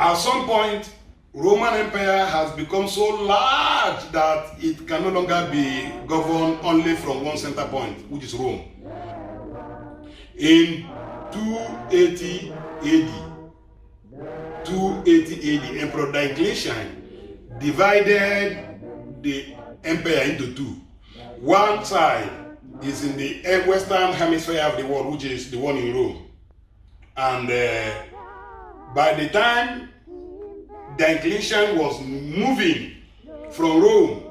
At some point, Roman Empire has become so large that it can no longer be governed only from one center point, which is Rome. In 280 AD, Emperor Diocletian divided the empire into two. One side is in the western hemisphere of the world, which is the one in Rome. And by the time Diocletian was moving from Rome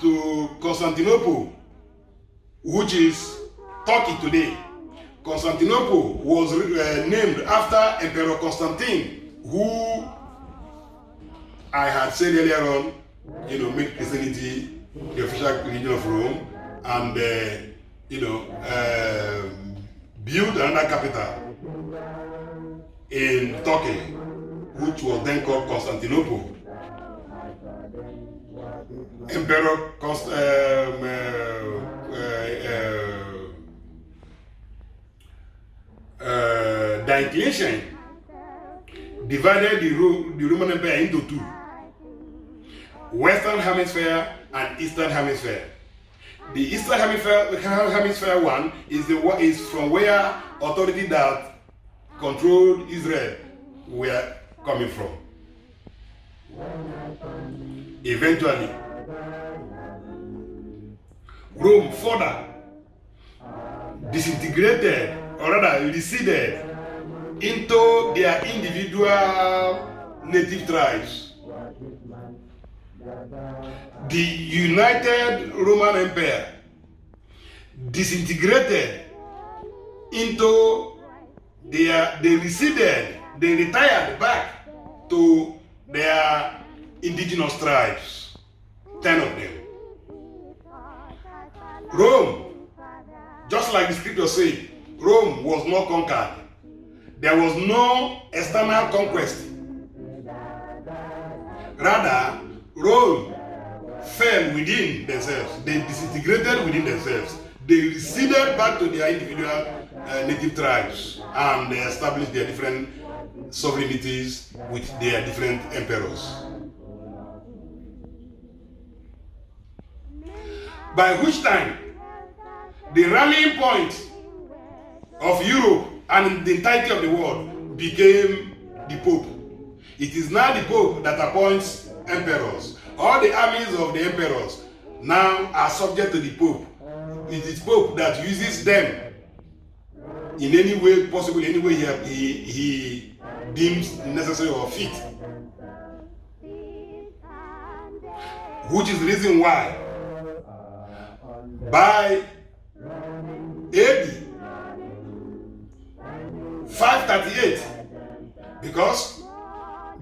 to Constantinople, which is Turkey today, Constantinople was named after Emperor Constantine, who I had said earlier on, made Christianity the official religion of Rome, and built another capital in Turkey, which was then called Constantinople. Emperor Diocletian divided the Roman Empire into two: Western Hemisphere and Eastern Hemisphere. The Eastern Hemisphere one is from where authority that controlled Israel were coming from. Eventually, Rome further disintegrated, or rather receded, into their individual native tribes. The United Roman Empire disintegrated into they receded, they retired back to their indigenous tribes, 10 of them. Rome, just like the scripture says, Rome was not conquered. There was no external conquest. Rather, Rome fell within themselves. They disintegrated within themselves. They receded back to their individual native tribes, and they established their different sovereignties with their different emperors. By which time, the rallying point of Europe and the entirety of the world became the Pope. It is now the Pope that appoints emperors. All the armies of the emperors now are subject to the Pope. It is Pope that uses them in any way possible, any way he deems necessary or fit. Which is the reason why by AD 538, because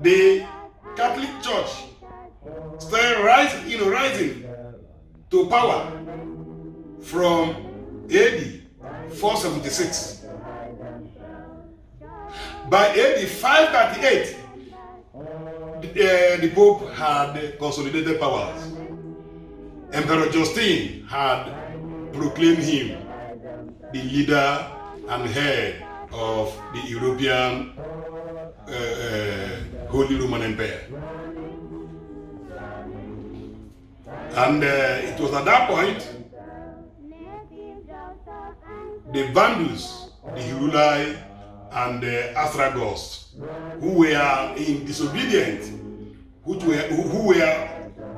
the Catholic Church started rising to power from AD 476. By AD 538, the Pope had consolidated powers. Emperor Justine had proclaimed him the leader and head of the European Holy Roman Empire. And it was at that point the Vandals, the Heruli, and the Ostrogoths, who were in disobedience, who were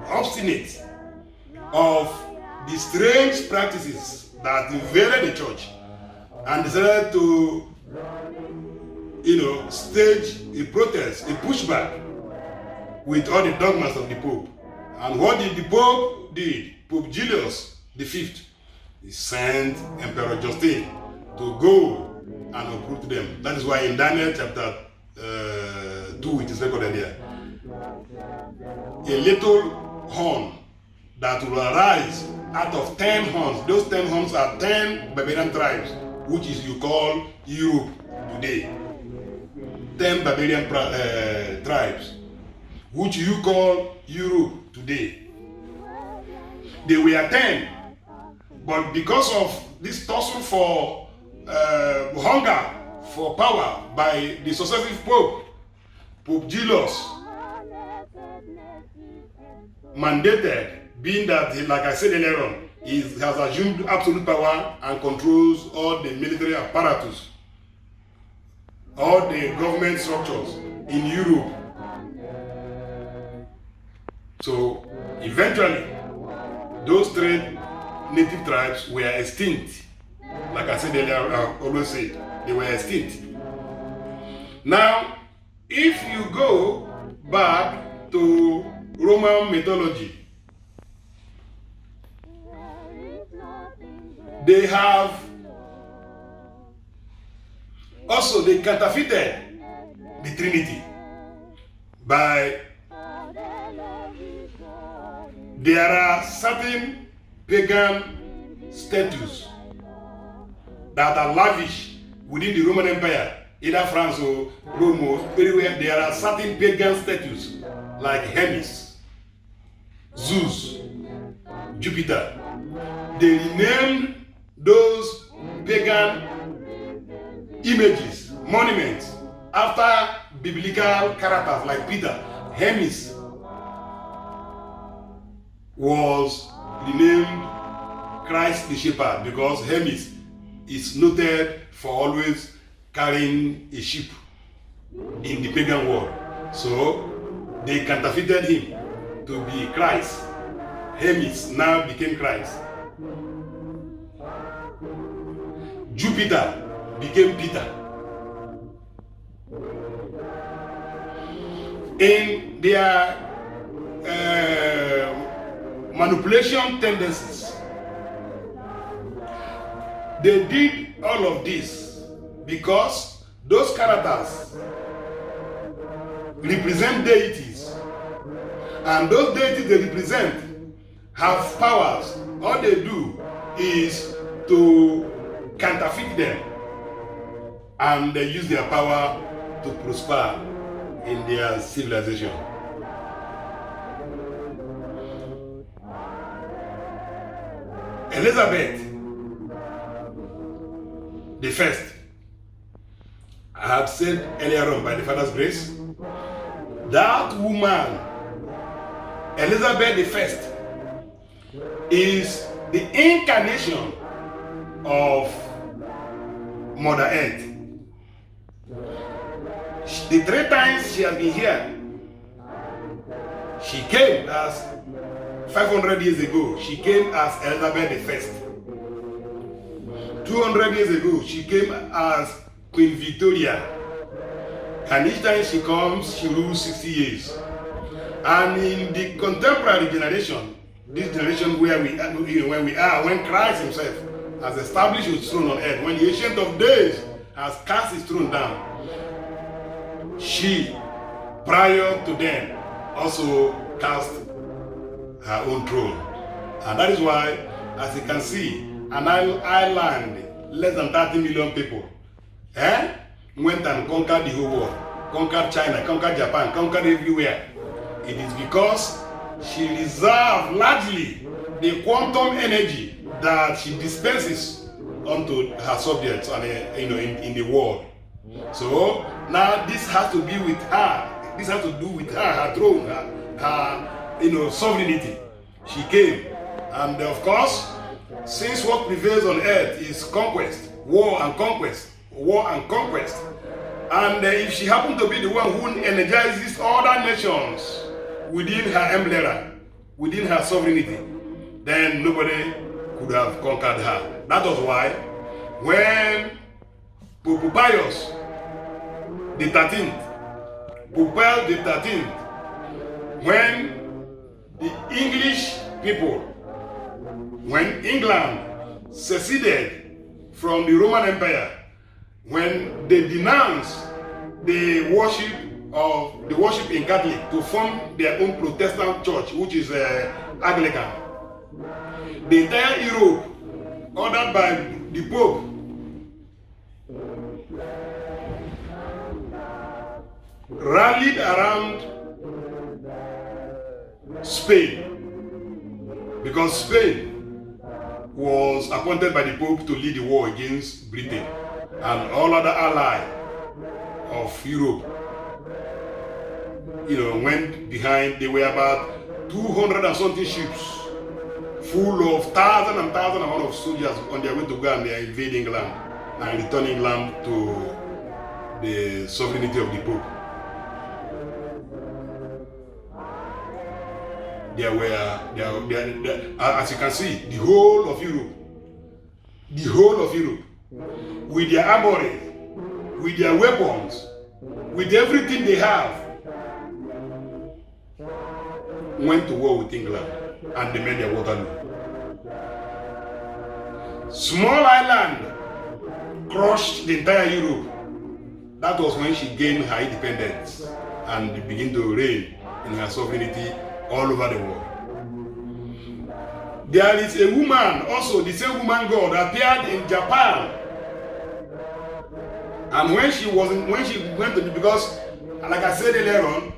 obstinate of the strange practices that invaded the church, and decided to stage a protest, a pushback with all the dogmas of the Pope. And what did the Pope did? Pope Julius V, he sent Emperor Justine to go and uproot them. That is why in Daniel chapter 2, it is recorded here, a little horn that will arise out of 10 horns. Those 10 horns are 10 barbarian tribes, which is you call Europe today. 10 barbarian tribes, which you call Europe today. They were 10, but because of this tussle for hunger for power by the successive pope, Pope Julius mandated, being that, like I said earlier on, he has assumed absolute power and controls all the military apparatus, all the government structures in Europe. So eventually, those three native tribes were extinct. Like I said earlier, I always said, they were extinct. Now, if you go back to Roman mythology, they counterfeited the Trinity by, there are certain pagan statues that are lavish within the Roman Empire, either France or Rome or everywhere. There are certain pagan statues like Hermes, Zeus, Jupiter. They renamed those pagan images, monuments, after biblical characters like Peter. Hermes was renamed Christ the Shepherd because Hermes is noted for always carrying a sheep in the pagan world. So they counterfeited him to be Christ. Hermes now became Christ. Jupiter became Peter. In their manipulation tendencies, they did all of this because those characters represent deities, and those deities they represent have powers. All they do is to counterfeit them, and they use their power to prosper in their civilization. Elizabeth the First, I have said earlier on, by the Father's grace, that woman, Elizabeth the First, is the incarnation of Mother Earth. The 3 times she has been here, she came as 500 years ago, she came as Elizabeth the First. 200 years ago, she came as Queen Victoria. And each time she comes, she rules 60 years. And in the contemporary generation, this generation where we are, when Christ himself has established his throne on earth, when the Ancient of Days has cast his throne down, she, prior to them, also cast her own throne. And that is why, as you can see, an island, less than 30 million people, went and conquered the whole world, conquered China, conquered Japan, conquered everywhere. It is because she reserved largely the quantum energy that she dispenses onto her subjects and in the world. So now this has to be with her. This has to do with her throne, her sovereignty. She came, and of course, since what prevails on earth is conquest, war and conquest, and if she happened to be the one who energizes other nations within her emblem, within her sovereignty, then nobody could have conquered her. That was why when Pope Pius the 13th, Pope Pius the 13th, when the English people, when England seceded from the Roman Empire, when they denounced the worship in Catholic to form their own Protestant church, which is Anglican, the entire Europe, ordered by the Pope, rallied around Spain, because Spain was appointed by the Pope to lead the war against Britain and all other allies of Europe. went behind. There were about 200 and something ships full of thousands and thousands of soldiers on their way to go, and they are invading England and returning England to the sovereignty of the Pope. There were, as you can see, the whole of Europe, with their armory, with their weapons, with everything they have, went to war with England and they made their Waterloo. Small island crushed the entire Europe. That was when she gained her independence and began to reign in her sovereignty all over the world. There is a woman, also the same woman God appeared in Japan. And when she went to, because like I said earlier on,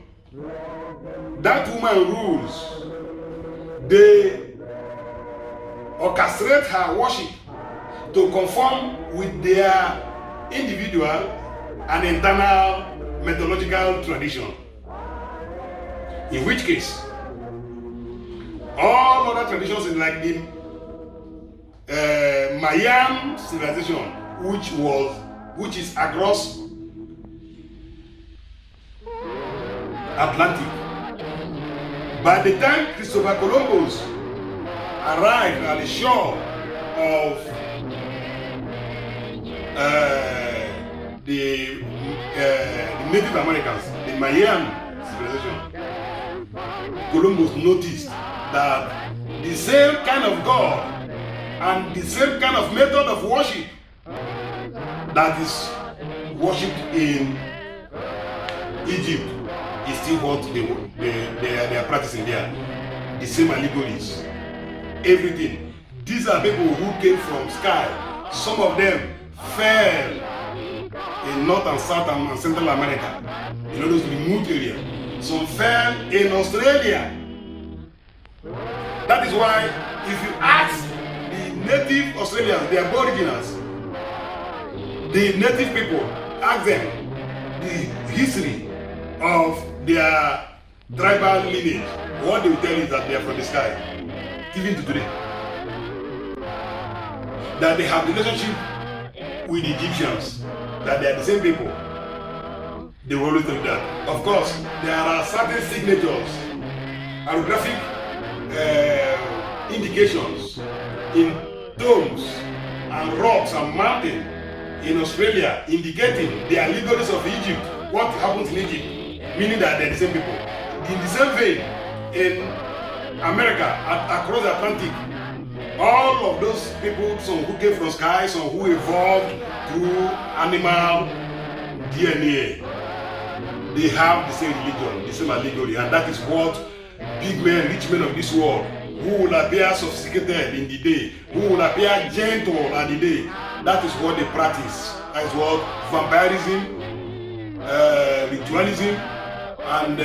that woman rules. They orchestrate her worship to conform with their individual and internal methodological tradition. In which case, all other traditions is like the Mayan civilization, which is across Atlantic. By the time Christopher Columbus arrived at the shore of the Native Americans, the Mayan civilization, Columbus noticed that the same kind of God and the same kind of method of worship that is worshipped in Egypt is still what they are practicing there. The same allegories, everything. These are people who came from sky. Some of them fell in North and South and Central America, in those remote areas. Some fell in Australia. That is why if you ask the native Australians, the Aboriginals, the native people, ask them the history of their tribal lineage, what they will tell you is that they are from the sky, even to today. That they have relationship with the Egyptians, that they are the same people. They will always tell you that. Of course, there are certain signatures, orographic indications in tombs and rocks and mountains in Australia indicating the allegories of Egypt, what happens in Egypt, meaning that they're the same people. In the same vein, in America, across the Atlantic, all of those people, some who came from sky, some who evolved through animal DNA, they have the same religion, the same allegory, and that is what big men, rich men of this world, who will appear sophisticated in the day, who will appear gentle at the day, that is what they practice. That is what vampirism, ritualism, and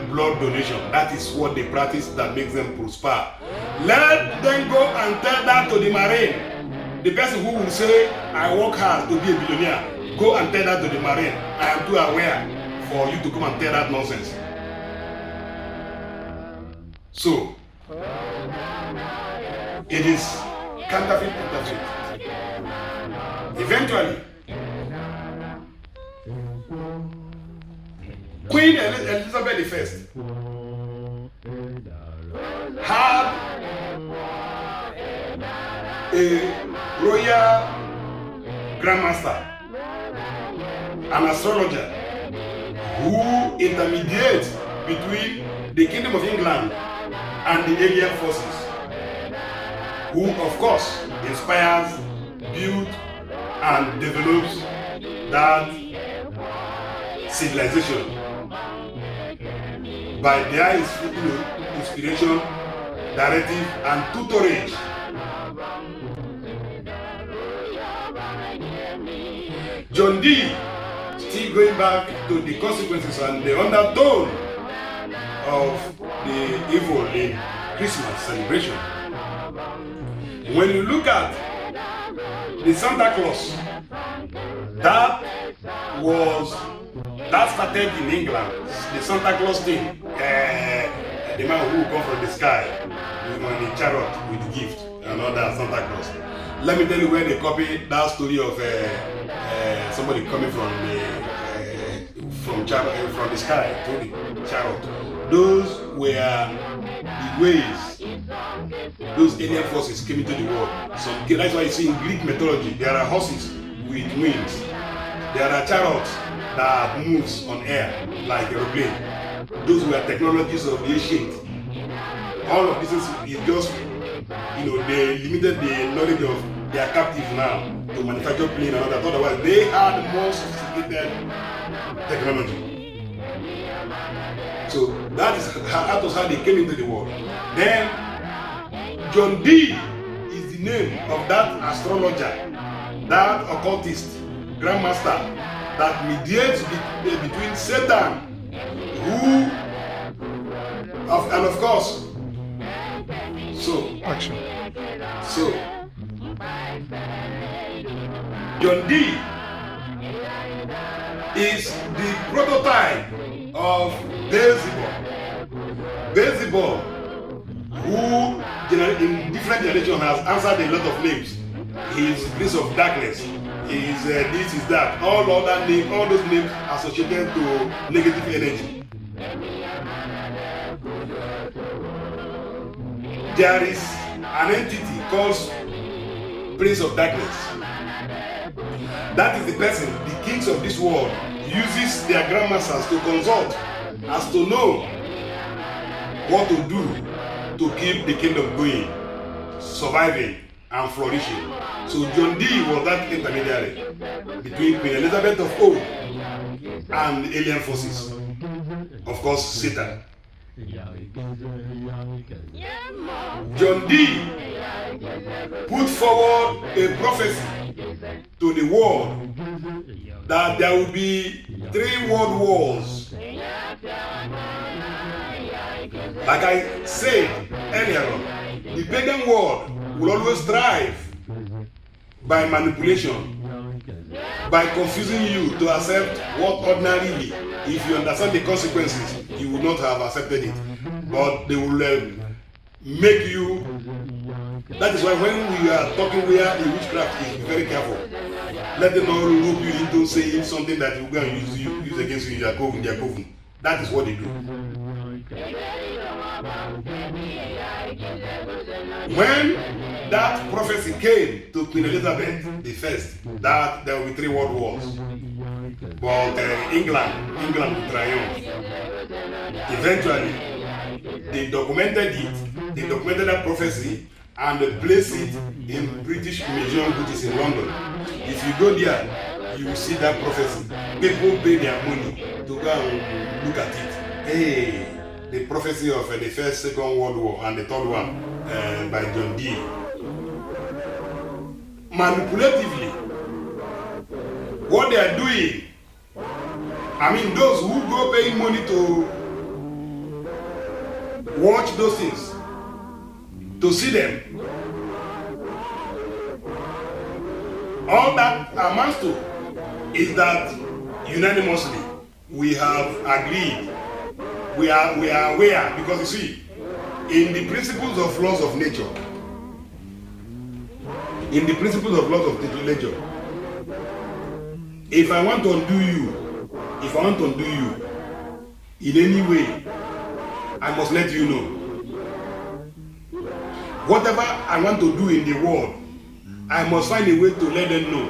blood donation, that is what they practice that makes them prosper. Let them go and tell that to the Marine. The person who will say, I work hard to be a billionaire, go and tell that to the Marine. I am too aware for you to come and tell that nonsense. So, it is counterfeit. Eventually, Queen Elizabeth I had a royal grandmaster, an astrologer, who intermediates between the Kingdom of England and the alien forces, who of course inspires, builds and develops that civilization by their inspiration, directive and tutorage. John Dee, still going back to the consequences and the undertone of the evil in Christmas celebration. When you look at the Santa Claus, that was That started in England, the Santa Claus thing. The man who come from the sky on a chariot with gift and all that, Santa Claus. Let me tell you where they copied that story of somebody coming from the sky to the chariot. Those were the ways those alien forces came into the world. That's why you see in Greek mythology there are horses with wings. There are chariots that moves on air like aeroplane. Those were technologies of the ancient. All of this is just, they limited the knowledge of their captives now to manufacture plane and all that. Otherwise, they had more sophisticated technology. So that was how they came into the world. Then John Dee is the name of that astrologer, that occultist, grandmaster that mediates between Satan, and of course, John Dee is the prototype of Beelzebub. Beelzebub, who in different generations has answered a lot of names. He is Prince of Darkness. He is this, is that. All those names associated to negative energy. There is an entity called Prince of Darkness. That is the person the kings of this world uses their grandmasters to consult as to know what to do to keep the kingdom going, surviving, and flourishing. So John Dee was that intermediary between Queen Elizabeth of old and the alien forces. Of course, Satan. John Dee put forward a prophecy to the world that there will be 3 world wars. Like I said earlier on, the pagan world will always thrive by manipulation, by confusing you to accept what ordinarily, if you understand the consequences, you would not have accepted it. But they will make you. That is why when we are talking where the witchcraft is, be very careful. Let them not rope you into saying something that you will use against you in their coven. That is what they do. When that prophecy came to Queen Elizabeth the First, that there will be 3 world wars, but England will triumph. Eventually, they documented it. They documented that prophecy and they placed it in British Museum, which is in London. If you go there, you will see that prophecy. People pay their money to go and look at it. Hey, the prophecy of the First, Second World War and the third one by John Dee. Manipulatively, what they are doing, those who go paying money to watch those things, to see them, all that amounts to is that unanimously we have agreed, we are aware, because you see, in the principles of laws of nature, if I want to undo you in any way, I must let you know. Whatever I want to do in the world, I must find a way to let them know.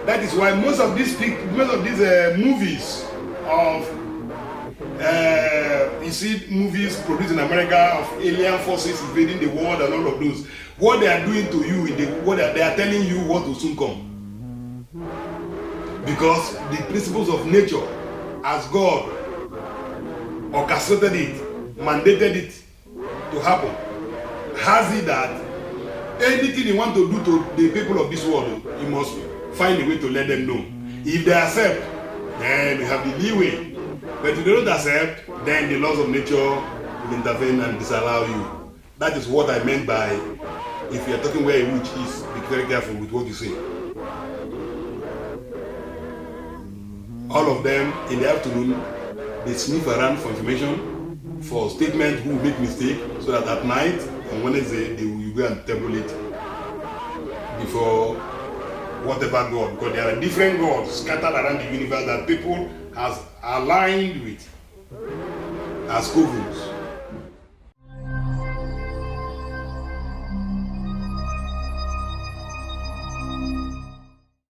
That is why most of these movies of you see movies produced in America of alien forces invading the world and all of those. What they are doing to you in the world, they are telling you what will soon come. Because the principles of nature, as God orchestrated it, mandated it to happen, has it that anything you want to do to the people of this world, you must find a way to let them know. If they accept, then you have the leeway. But if they don't accept, then the laws of nature will intervene and disallow you. That is what I meant by, if you are talking where a witch is, be very careful with what you say. all of them in the afternoon, they sniff around for information, for statement who make mistake, so that at night, on Wednesday, they will go and tabulate before whatever God, because there are different gods scattered around the universe that people has aligned with as covens.